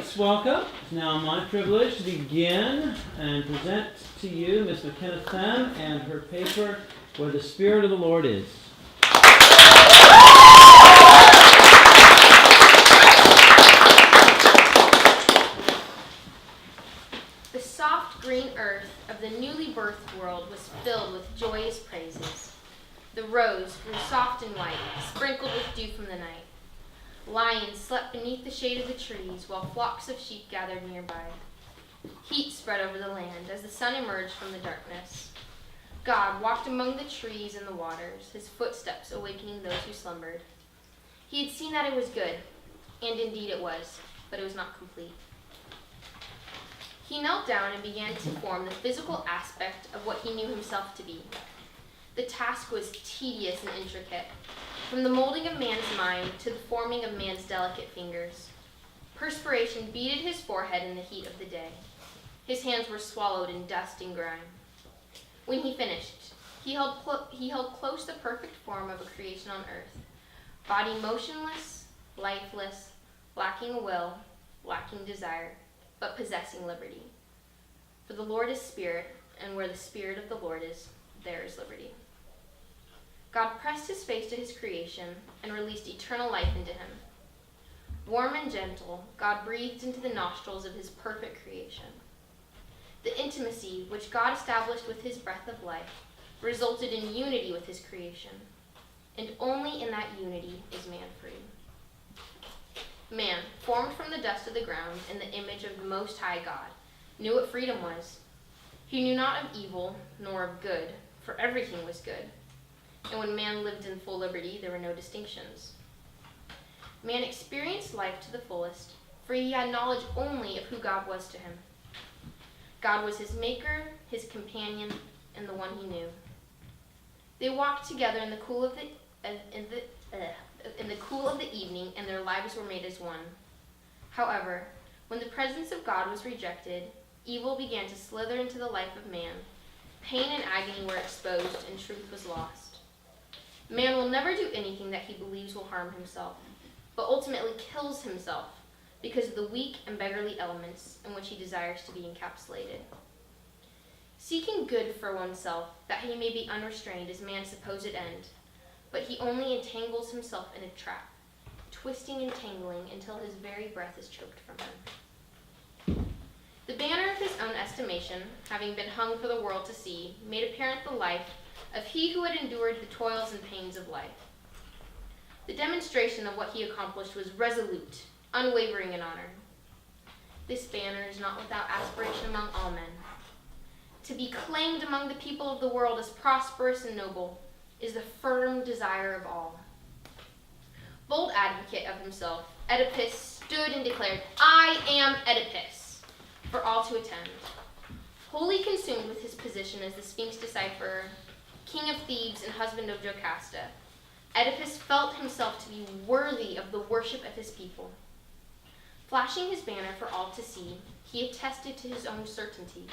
Let's welcome. It's now my privilege to begin and present to you Miss McKenna Themm and her paper, Where the Spirit of the Lord Is. The soft green earth of the newly birthed world was filled with joyous praises. The rose grew soft and white, sprinkled with dew from the night. Lions slept beneath the shade of the trees, while flocks of sheep gathered nearby. Heat spread over the land as the sun emerged from the darkness. God walked among the trees and the waters, his footsteps awakening those who slumbered. He had seen that it was good, and indeed it was, but it was not complete. He knelt down and began to form the physical aspect of what he knew himself to be. The task was tedious and intricate, from the molding of man's mind to the forming of man's delicate fingers. Perspiration beaded his forehead in the heat of the day. His hands were swallowed in dust and grime. When he finished, he held close the perfect form of a creation on earth, body motionless, lifeless, lacking a will, lacking desire, but possessing liberty. For the Lord is spirit, and where the Spirit of the Lord is, there is liberty. God pressed his face to his creation and released eternal life into him. Warm and gentle, God breathed into the nostrils of his perfect creation. The intimacy which God established with his breath of life resulted in unity with his creation, and only in that unity is man free. Man, formed from the dust of the ground in the image of the Most High God, knew what freedom was. He knew not of evil nor of good, for everything was good. And when man lived in full liberty, there were no distinctions. Man experienced life to the fullest, for he had knowledge only of who God was to him. God was his maker, his companion, and the one he knew. They walked together in the cool of the evening, and their lives were made as one. However, when the presence of God was rejected, evil began to slither into the life of man. Pain and agony were exposed, and truth was lost. Man will never do anything that he believes will harm himself, but ultimately kills himself because of the weak and beggarly elements in which he desires to be encapsulated. Seeking good for oneself, that he may be unrestrained, is man's supposed end, but he only entangles himself in a trap, twisting and tangling until his very breath is choked from him. The banner of his own estimation, having been hung for the world to see, made apparent the life of he who had endured the toils and pains of life. The demonstration of what he accomplished was resolute, unwavering in honor. This banner is not without aspiration among all men. To be claimed among the people of the world as prosperous and noble is the firm desire of all. Bold advocate of himself, Oedipus stood and declared, "I am Oedipus," for all to attend. Wholly consumed with his position as the Sphinx decipherer, king of Thebes and husband of Jocasta, Oedipus felt himself to be worthy of the worship of his people. Flashing his banner for all to see, he attested to his own certainty.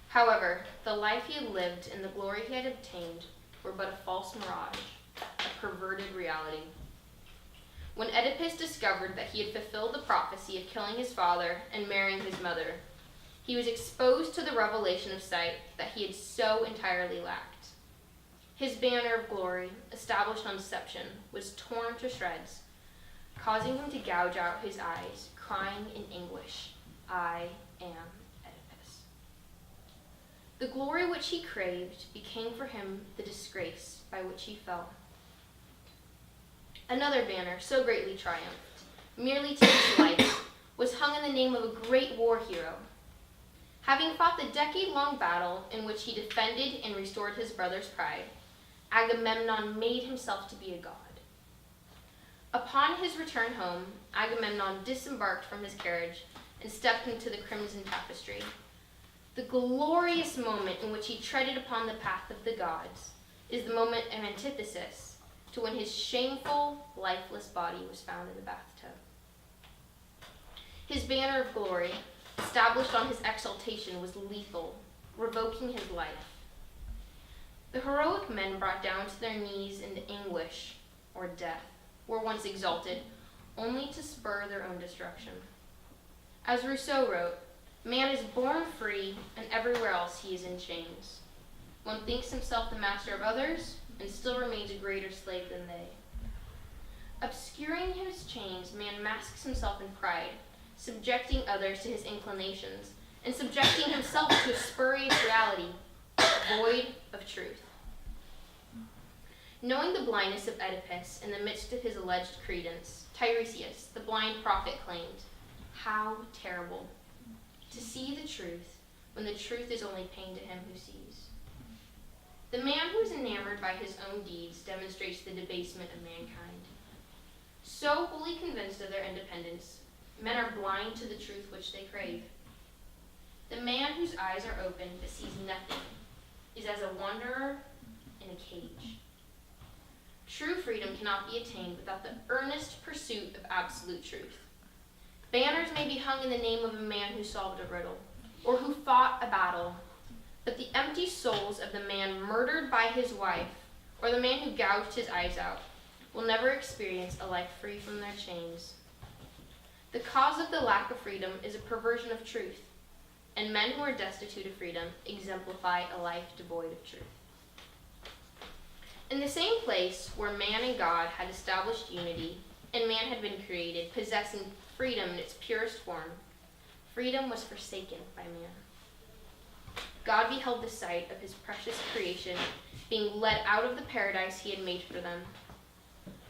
However, the life he had lived and the glory he had obtained were but a false mirage, a perverted reality. When Oedipus discovered that he had fulfilled the prophecy of killing his father and marrying his mother, he was exposed to the revelation of sight that he had so entirely lacked. His banner of glory, established on deception, was torn to shreds, causing him to gouge out his eyes, crying in anguish, "I am Oedipus." The glory which he craved became for him the disgrace by which he fell. Another banner, so greatly triumphed, merely to his life, was hung in the name of a great war hero. Having fought the decade-long battle in which he defended and restored his brother's pride, Agamemnon made himself to be a god. Upon his return home, Agamemnon disembarked from his carriage and stepped into the crimson tapestry. The glorious moment in which he treaded upon the path of the gods is the moment of antithesis to when his shameful, lifeless body was found in the bathtub. His banner of glory, established on his exaltation, was lethal, revoking his life. The heroic men brought down to their knees in anguish or death were once exalted, only to spur their own destruction. As Rousseau wrote, man is born free, and everywhere else he is in chains. One thinks himself the master of others, and still remains a greater slave than they. Obscuring his chains, man masks himself in pride, subjecting others to his inclinations, and subjecting himself to a spurious reality, void of truth. Knowing the blindness of Oedipus in the midst of his alleged credence, Tiresias, the blind prophet, claimed, "How terrible to see the truth when the truth is only pain to him who sees." The man who is enamored by his own deeds demonstrates the debasement of mankind. So wholly convinced of their independence, men are blind to the truth which they crave. The man whose eyes are open but sees nothing is as a wanderer in a cage. True freedom cannot be attained without the earnest pursuit of absolute truth. Banners may be hung in the name of a man who solved a riddle, or who fought a battle, but the empty souls of the man murdered by his wife, or the man who gouged his eyes out, will never experience a life free from their chains. The cause of the lack of freedom is a perversion of truth, and men who are destitute of freedom exemplify a life devoid of truth. In the same place where man and God had established unity, and man had been created, possessing freedom in its purest form, freedom was forsaken by man. God beheld the sight of his precious creation being led out of the paradise he had made for them.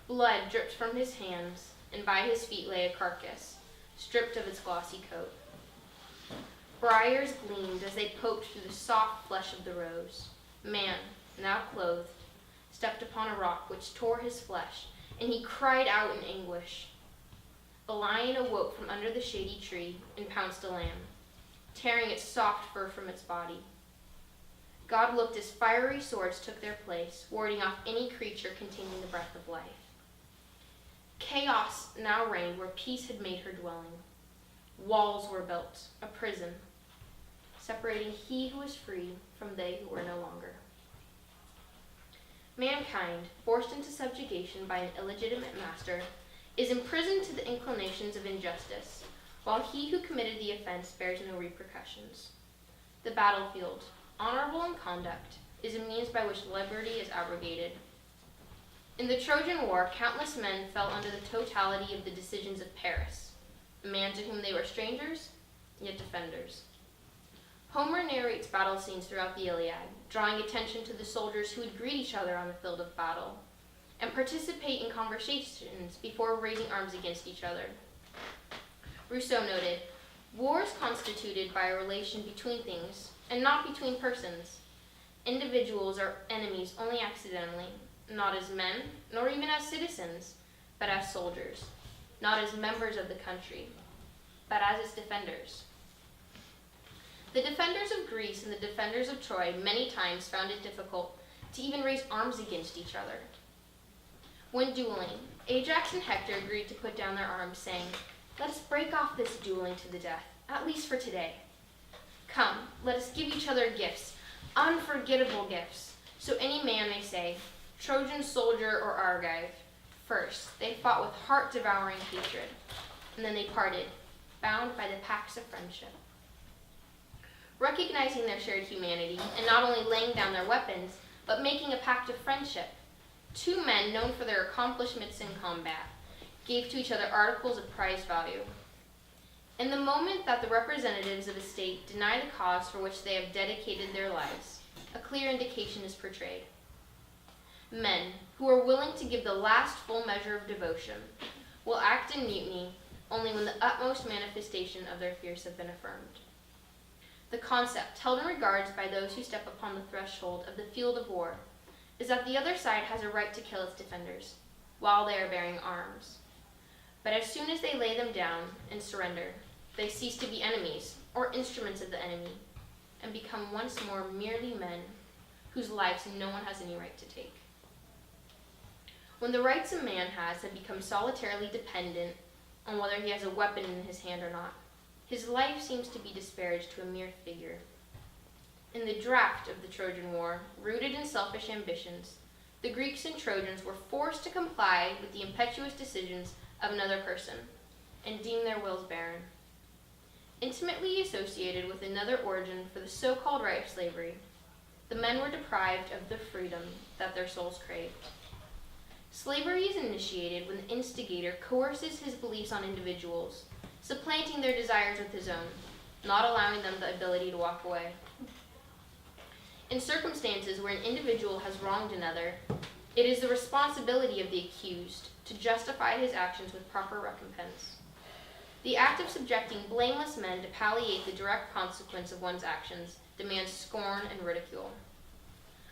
Blood dripped from his hands, and by his feet lay a carcass, stripped of its glossy coat. Briars gleamed as they poked through the soft flesh of the rose. Man, now clothed, stepped upon a rock which tore his flesh, and he cried out in anguish. A lion awoke from under the shady tree and pounced a lamb, tearing its soft fur from its body. God looked as fiery swords took their place, warding off any creature containing the breath of life. Chaos now reigned where peace had made her dwelling. Walls were built, a prison, separating he who was free from they who were no longer. Mankind, forced into subjugation by an illegitimate master, is imprisoned to the inclinations of injustice, while he who committed the offense bears no repercussions. The battlefield, honorable in conduct, is a means by which liberty is abrogated. In the Trojan War, countless men fell under the totality of the decisions of Paris, a man to whom they were strangers, yet defenders. Homer narrates battle scenes throughout the Iliad, drawing attention to the soldiers who would greet each other on the field of battle and participate in conversations before raising arms against each other. Rousseau noted, "War is constituted by a relation between things and not between persons. Individuals are enemies only accidentally, not as men, nor even as citizens, but as soldiers, not as members of the country, but as its defenders." The defenders of Greece and the defenders of Troy many times found it difficult to even raise arms against each other. When dueling, Ajax and Hector agreed to put down their arms, saying, "Let us break off this dueling to the death, at least for today. Come, let us give each other gifts, unforgettable gifts, so any man may say, Trojan soldier or Argive." First, they fought with heart-devouring hatred, and then they parted, bound by the pacts of friendship. Recognizing their shared humanity, and not only laying down their weapons, but making a pact of friendship, two men known for their accomplishments in combat gave to each other articles of prized value. In the moment that the representatives of a state deny the cause for which they have dedicated their lives, a clear indication is portrayed. Men who are willing to give the last full measure of devotion will act in mutiny only when the utmost manifestation of their fears have been affirmed. The concept held in regards by those who step upon the threshold of the field of war is that the other side has a right to kill its defenders while they are bearing arms. But as soon as they lay them down and surrender, they cease to be enemies or instruments of the enemy and become once more merely men whose lives no one has any right to take. When the rights a man has have become solitarily dependent on whether he has a weapon in his hand or not, his life seems to be disparaged to a mere figure. In the draft of the Trojan War, rooted in selfish ambitions, the Greeks and Trojans were forced to comply with the impetuous decisions of another person and deem their wills barren. intimately associated with another origin for the so-called right of slavery, the men were deprived of the freedom that their souls craved. Slavery is initiated when the instigator coerces his beliefs on individuals, supplanting their desires with his own, not allowing them the ability to walk away. In circumstances where an individual has wronged another, it is the responsibility of the accused to justify his actions with proper recompense. The act of subjecting blameless men to palliate the direct consequence of one's actions demands scorn and ridicule.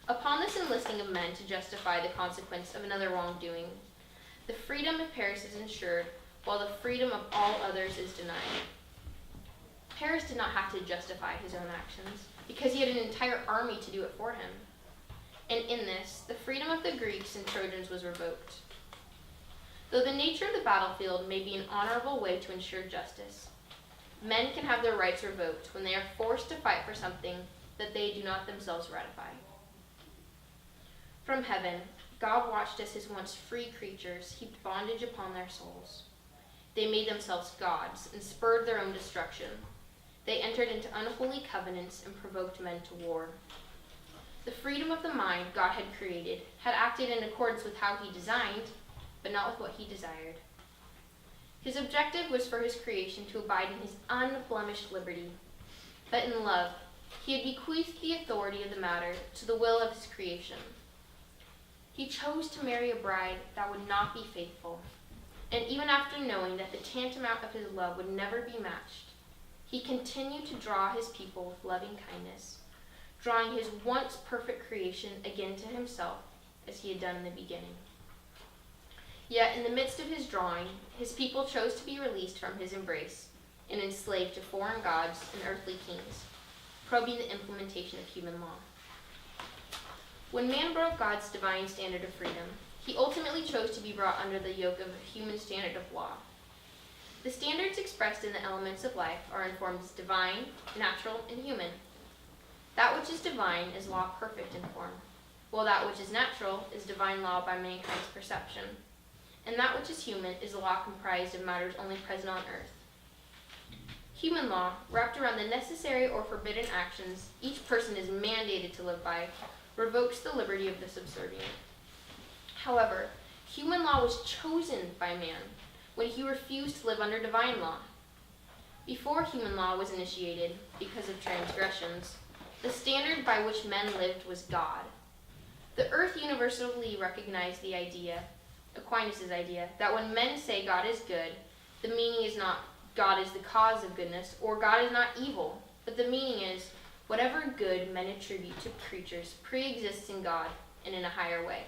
Upon this enlisting of men to justify the consequence of another wrongdoing, the freedom of Paris is ensured, while the freedom of all others is denied. Paris did not have to justify his own actions, because he had an entire army to do it for him. And in this, the freedom of the Greeks and Trojans was revoked. Though the nature of the battlefield may be an honorable way to ensure justice, men can have their rights revoked when they are forced to fight for something that they do not themselves ratify. From heaven, God watched as his once free creatures heaped bondage upon their souls. They made themselves gods and spurred their own destruction. They entered into unholy covenants and provoked men to war. The freedom of the mind God had created had acted in accordance with how he designed, but not with what he desired. His objective was for his creation to abide in his unblemished liberty, but in love, he had bequeathed the authority of the matter to the will of his creation. He chose to marry a bride that would not be faithful, and even after knowing that the tantamount of his love would never be matched, he continued to draw his people with loving kindness, drawing his once perfect creation again to himself as he had done in the beginning. Yet in the midst of his drawing, his people chose to be released from his embrace and enslaved to foreign gods and earthly kings, probing the implementation of human law. When man broke God's divine standard of freedom, he ultimately chose to be brought under the yoke of a human standard of law. The standards expressed in the elements of life are in forms divine, natural, and human. That which is divine is law perfect in form, while that which is natural is divine law by mankind's perception, and that which is human is law comprised of matters only present on earth. Human law, wrapped around the necessary or forbidden actions each person is mandated to live by, revokes the liberty of the subservient. However, human law was chosen by man when he refused to live under divine law. Before human law was initiated, because of transgressions, the standard by which men lived was God. The earth universally recognized the idea, Aquinas' idea, that when men say God is good, the meaning is not God is the cause of goodness, or God is not evil, but the meaning is whatever good men attribute to creatures pre-exists in God and in a higher way.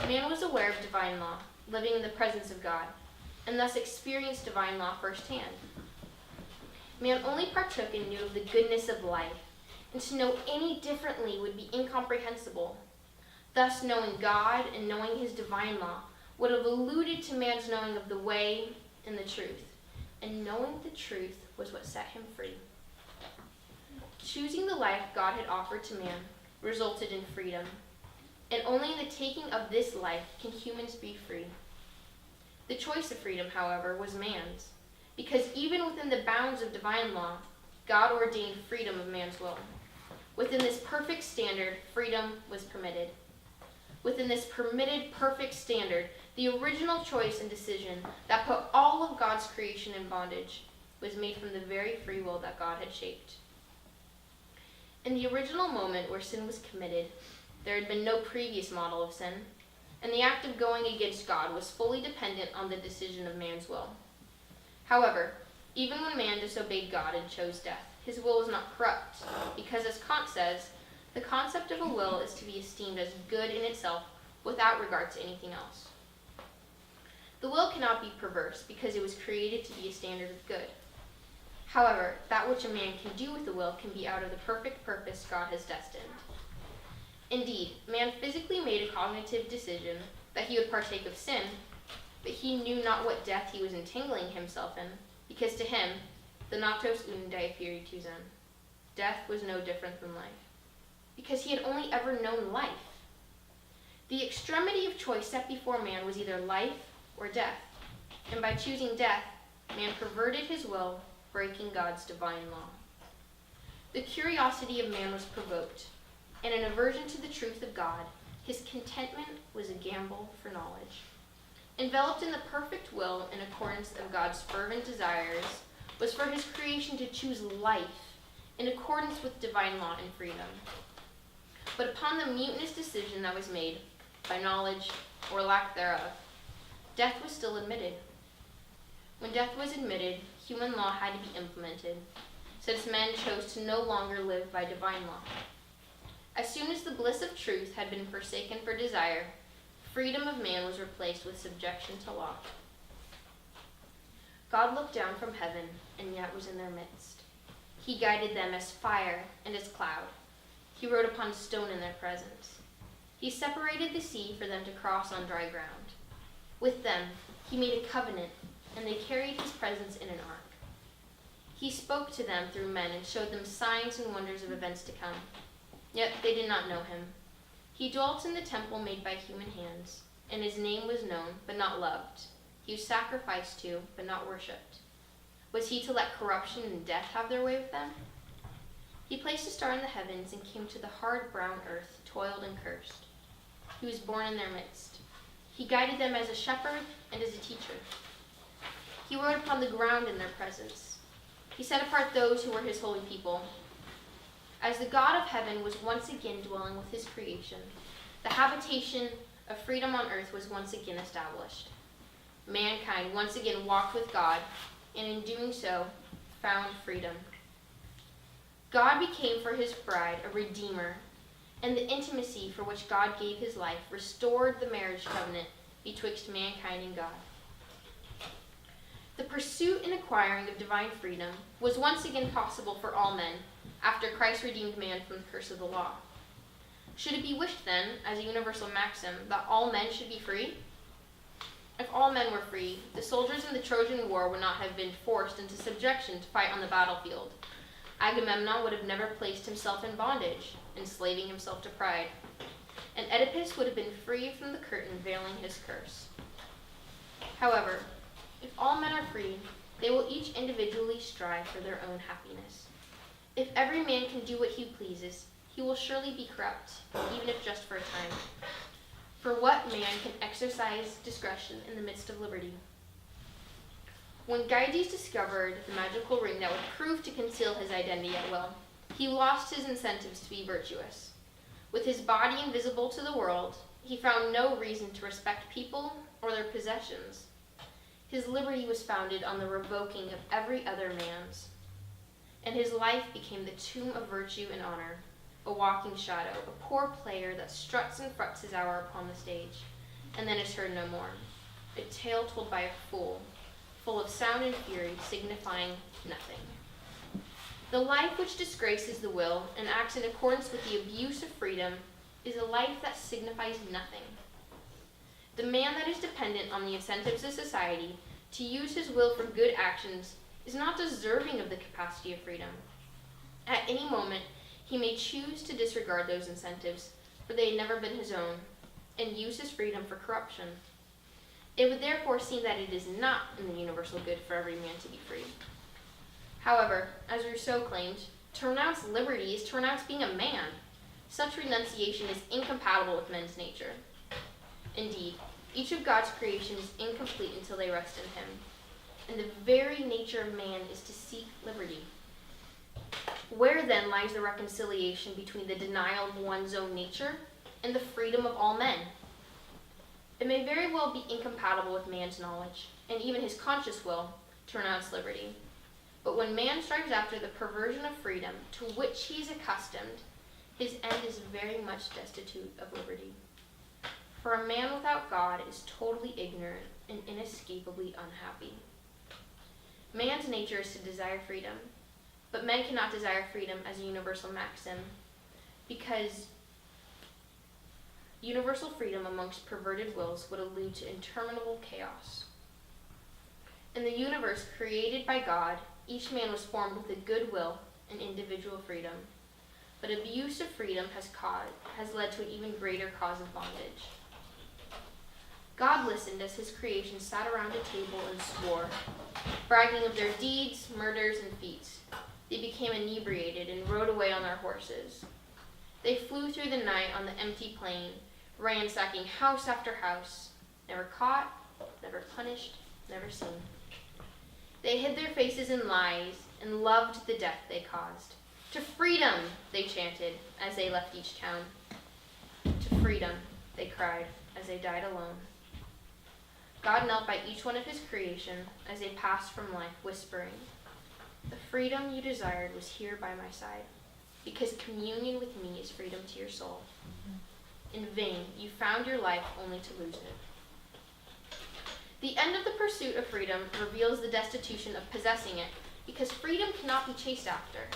Man was aware of divine law, living in the presence of God, and thus experienced divine law firsthand. Man only partook and knew of the goodness of life, and to know any differently would be incomprehensible. Thus, knowing God and knowing his divine law would have alluded to man's knowing of the way and the truth, and knowing the truth was what set him free. Choosing the life God had offered to man resulted in freedom, and only in the taking of this life can humans be free. The choice of freedom, however, was man's, because even within the bounds of divine law, God ordained freedom of man's will. Within this perfect standard, freedom was permitted. Within this permitted perfect standard, the original choice and decision that put all of God's creation in bondage was made from the very free will that God had shaped. In the original moment where sin was committed, there had been no previous model of sin, and the act of going against God was fully dependent on the decision of man's will. However, even when man disobeyed God and chose death, his will was not corrupt, because as Kant says, the concept of a will is to be esteemed as good in itself without regard to anything else. The will cannot be perverse because it was created to be a standard of good. However, that which a man can do with the will can be out of the perfect purpose God has destined. Indeed, man physically made a cognitive decision that he would partake of sin, but he knew not what death he was entangling himself in, because to him, thanatos undae spiritus zen, death was no different than life, because he had only ever known life. The extremity of choice set before man was either life or death, and by choosing death, man perverted his will breaking God's divine law. The curiosity of man was provoked, and an aversion to the truth of God, his contentment was a gamble for knowledge. Enveloped in the perfect will in accordance of God's fervent desires, was for his creation to choose life in accordance with divine law and freedom. But upon the mutinous decision that was made, by knowledge or lack thereof, death was still admitted. When death was admitted, human law had to be implemented, since men chose to no longer live by divine law. As soon as the bliss of truth had been forsaken for desire, freedom of man was replaced with subjection to law. God looked down from heaven, and yet was in their midst. He guided them as fire and as cloud. He rode upon stone in their presence. He separated the sea for them to cross on dry ground. With them he made a covenant, and they carried his presence in an ark. He spoke to them through men and showed them signs and wonders of events to come. Yet they did not know him. He dwelt in the temple made by human hands, and his name was known, but not loved. He was sacrificed to, but not worshipped. Was he to let corruption and death have their way with them? He placed a star in the heavens and came to the hard brown earth, toiled and cursed. He was born in their midst. He guided them as a shepherd and as a teacher. He rode upon the ground in their presence. He set apart those who were his holy people. As the God of heaven was once again dwelling with his creation, the habitation of freedom on earth was once again established. Mankind once again walked with God, and in doing so, found freedom. God became for his bride a redeemer, and the intimacy for which God gave his life restored the marriage covenant betwixt mankind and God. The pursuit and acquiring of divine freedom was once again possible for all men after Christ redeemed man from the curse of the law. Should it be wished then, as a universal maxim, that all men should be free? If all men were free, the soldiers in the Trojan War would not have been forced into subjection to fight on the battlefield. Agamemnon would have never placed himself in bondage, enslaving himself to pride. And Oedipus would have been free from the curtain veiling his curse. However, if all men are free, they will each individually strive for their own happiness. If every man can do what he pleases, he will surely be corrupt, even if just for a time. For what man can exercise discretion in the midst of liberty? When Gyges discovered the magical ring that would prove to conceal his identity at will, he lost his incentives to be virtuous. With his body invisible to the world, he found no reason to respect people or their possessions. His liberty was founded on the revoking of every other man's, and his life became the tomb of virtue and honor, a walking shadow, a poor player that struts and frets his hour upon the stage, and then is heard no more, a tale told by a fool, full of sound and fury, signifying nothing. The life which disgraces the will and acts in accordance with the abuse of freedom is a life that signifies nothing. The man that is dependent on the incentives of society to use his will for good actions is not deserving of the capacity of freedom. At any moment, he may choose to disregard those incentives, for they had never been his own, and use his freedom for corruption. It would therefore seem that it is not in the universal good for every man to be free. However, as Rousseau claimed, to renounce liberty is to renounce being a man. Such renunciation is incompatible with men's nature. Indeed, each of God's creation is incomplete until they rest in him, and the very nature of man is to seek liberty. Where then lies the reconciliation between the denial of one's own nature and the freedom of all men? It may very well be incompatible with man's knowledge, and even his conscious will, to renounce liberty. But when man strives after the perversion of freedom to which he is accustomed, his end is very much destitute of liberty. For a man without God is totally ignorant and inescapably unhappy. Man's nature is to desire freedom, but men cannot desire freedom as a universal maxim, because universal freedom amongst perverted wills would allude to interminable chaos. In the universe created by God, each man was formed with a good will and individual freedom, but abuse of freedom has led to an even greater cause of bondage. God listened as his creation sat around a table and swore, bragging of their deeds, murders, and feats. They became inebriated and rode away on their horses. They flew through the night on the empty plain, ransacking house after house, never caught, never punished, never seen. They hid their faces in lies and loved the death they caused. To freedom, they chanted as they left each town. To freedom, they cried as they died alone. God knelt by each one of his creation as they passed from life, whispering, "The freedom you desired was here by my side, because communion with me is freedom to your soul. In vain, you found your life only to lose it." The end of the pursuit of freedom reveals the destitution of possessing it, because freedom cannot be chased after.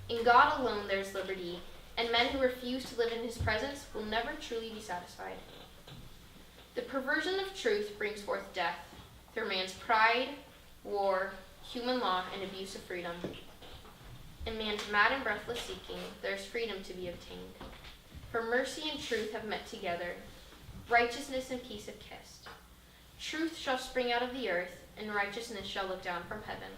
In God alone there is liberty, and men who refuse to live in his presence will never truly be satisfied. The perversion of truth brings forth death through man's pride, war, human law, and abuse of freedom. In man's mad and breathless seeking, there is freedom to be obtained. For mercy and truth have met together, righteousness and peace have kissed. Truth shall spring out of the earth, and righteousness shall look down from heaven.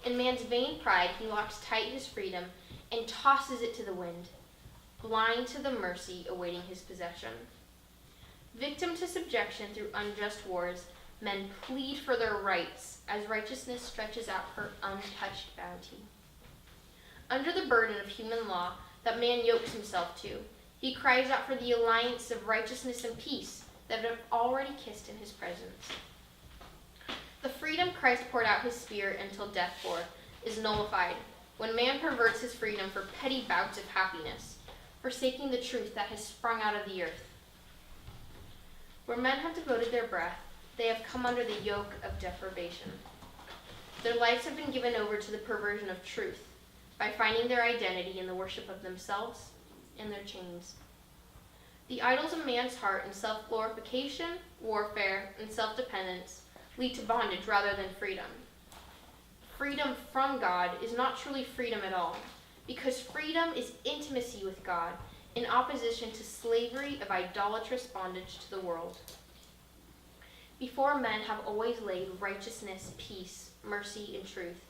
In man's vain pride, he locks tight his freedom and tosses it to the wind, blind to the mercy awaiting his possession. Victim to subjection through unjust wars, men plead for their rights as righteousness stretches out her untouched bounty. Under the burden of human law that man yokes himself to, he cries out for the alliance of righteousness and peace that have already kissed in his presence. The freedom Christ poured out his Spirit until death for is nullified when man perverts his freedom for petty bouts of happiness, forsaking the truth that has sprung out of the earth. Where men have devoted their breath, they have come under the yoke of deprivation. Their lives have been given over to the perversion of truth by finding their identity in the worship of themselves and their chains. The idols of man's heart in self-glorification, warfare, and self-dependence lead to bondage rather than freedom. Freedom from God is not truly freedom at all, because freedom is intimacy with God in opposition to slavery of idolatrous bondage to the world. Before men have always laid righteousness, peace, mercy, and truth,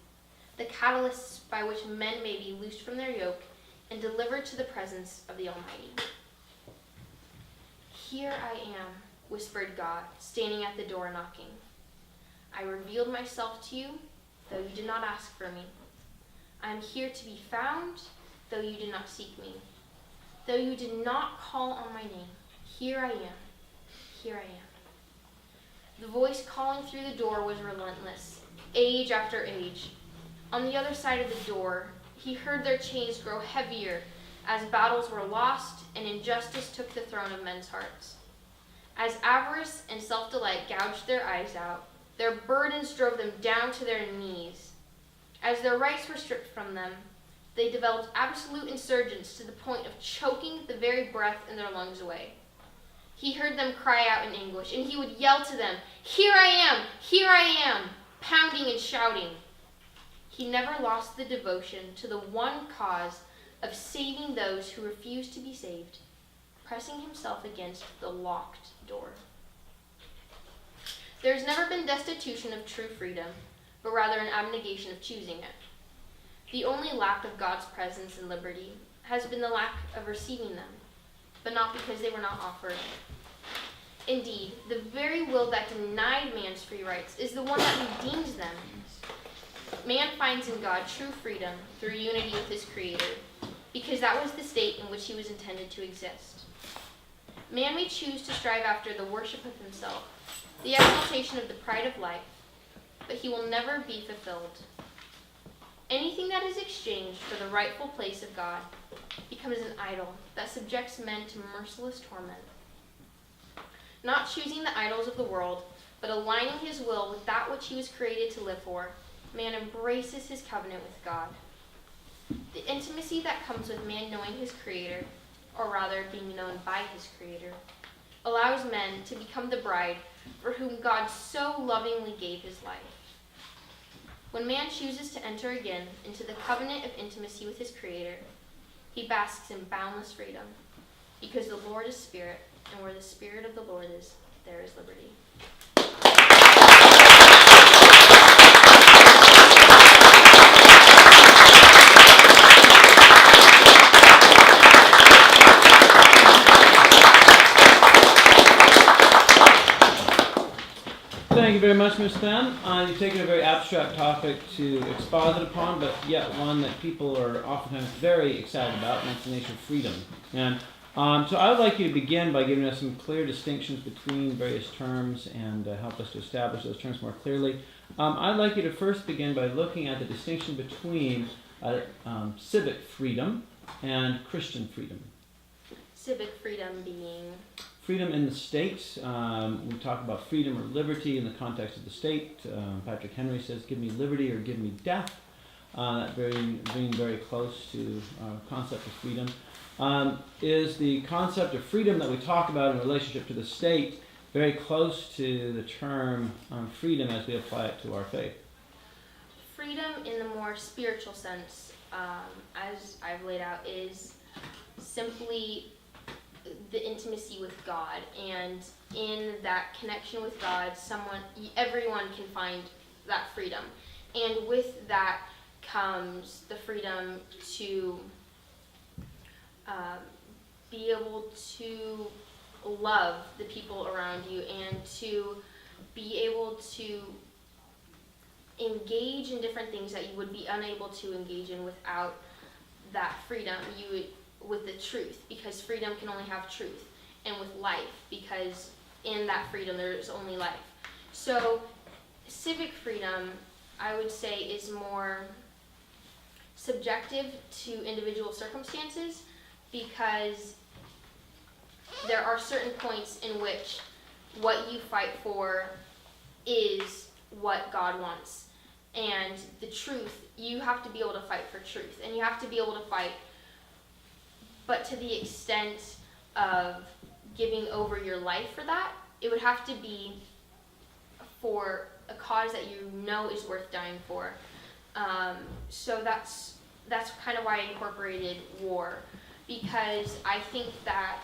the catalysts by which men may be loosed from their yoke and delivered to the presence of the Almighty. "Here I am," whispered God, standing at the door knocking. "I revealed myself to you, though you did not ask for me. I am here to be found, though you did not seek me. Though you did not call on my name, here I am, here I am." The voice calling through the door was relentless, age after age. On the other side of the door, he heard their chains grow heavier as battles were lost and injustice took the throne of men's hearts. As avarice and self-delight gouged their eyes out, their burdens drove them down to their knees. As their rights were stripped from them, they developed absolute insurgence to the point of choking the very breath in their lungs away. He heard them cry out in anguish, and he would yell to them, "Here I am," pounding and shouting. He never lost the devotion to the one cause of saving those who refused to be saved, pressing himself against the locked door. There has never been destitution of true freedom, but rather an abnegation of choosing it. The only lack of God's presence and liberty has been the lack of receiving them, but not because they were not offered. Indeed, the very will that denied man's free rights is the one that redeems them. Man finds in God true freedom through unity with his Creator, because that was the state in which he was intended to exist. Man may choose to strive after the worship of himself, the exaltation of the pride of life, but he will never be fulfilled. Anything that is exchanged for the rightful place of God becomes an idol that subjects men to merciless torment. Not choosing the idols of the world, but aligning his will with that which he was created to live for, man embraces his covenant with God. The intimacy that comes with man knowing his Creator, or rather being known by his Creator, allows men to become the bride for whom God so lovingly gave his life. When man chooses to enter again into the covenant of intimacy with his Creator, he basks in boundless freedom, because the Lord is Spirit, and where the Spirit of the Lord is, there is liberty. thank you very much, Ms. Themm. You've taken a very abstract topic to exposit upon, but yet one that people are oftentimes very excited about, and that's the nature of freedom. And so I would like you to begin by giving us some clear distinctions between various terms and help us to establish those terms more clearly. I'd like you to first begin by looking at the distinction between civic freedom and Christian freedom. Civic freedom being? Freedom in the state. We talk about freedom or liberty in the context of the state. Patrick Henry says, give me liberty or give me death. That being very close to our concept of freedom. Is the concept of freedom that we talk about in relationship to the state very close to the term freedom as we apply it to our faith? Freedom in the more spiritual sense, as I've laid out, is simply the intimacy with God, and in that connection with God, everyone can find that freedom, and with that comes the freedom to be able to love the people around you and to be able to engage in different things that you would be unable to engage in without that freedom. With the truth, because freedom can only have truth, and with life, because in that freedom there is only life. So civic freedom, I would say, is more subjective to individual circumstances, because there are certain points in which what you fight for is what God wants. And the truth, you have to be able to fight for truth, and you have to be able to fight, but to the extent of giving over your life for that, it would have to be for a cause that you know is worth dying for. So that's kind of why I incorporated war, because I think that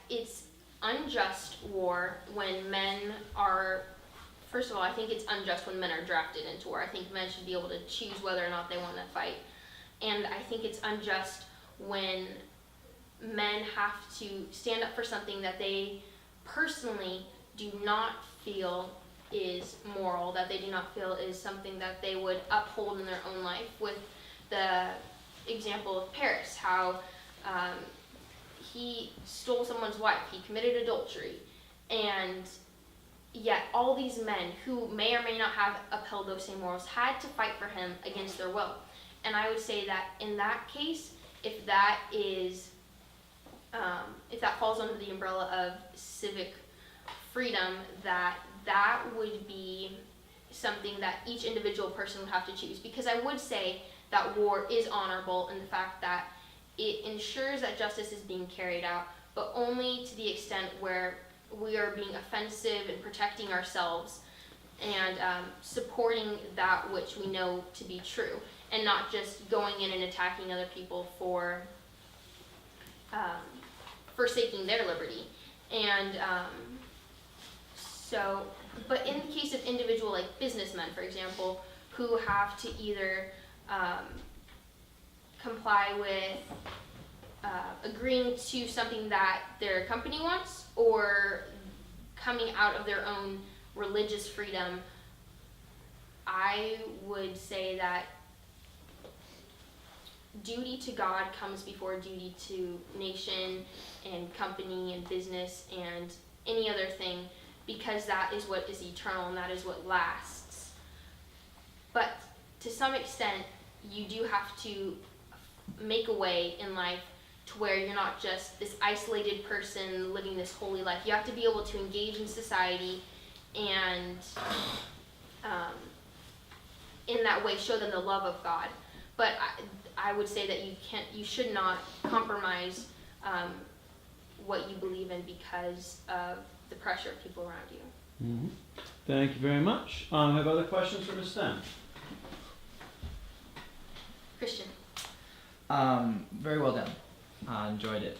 it's unjust war when men are. First of all, I think it's unjust when men are drafted into war. I think men should be able to choose whether or not they want to fight. And I think it's unjust when men have to stand up for something that they personally do not feel is moral, that they do not feel is something that they would uphold in their own life. With the example of Paris, how he stole someone's wife, he committed adultery, and yet all these men who may or may not have upheld those same morals had to fight for him against their will. And I would say that in that case, if that falls under the umbrella of civic freedom, that would be something that each individual person would have to choose. Because I would say that war is honorable in the fact that it ensures that justice is being carried out, but only to the extent where we are being offensive and protecting ourselves and supporting that which we know to be true, and not just going in and attacking other people for forsaking their liberty. And but in the case of individual, like businessmen, for example, who have to either comply with agreeing to something that their company wants, or coming out of their own religious freedom, I would say that duty to God comes before duty to nation and company and business and any other thing, because that is what is eternal and that is what lasts. But to some extent, you do have to make a way in life to where you're not just this isolated person living this holy life. You have to be able to engage in society and in that way show them the love of God. But I would say that you should not compromise what you believe in because of the pressure of people around you. Mm-hmm. Thank you very much. Have other questions for Ms. Themm? Christian. Very well done. Enjoyed it.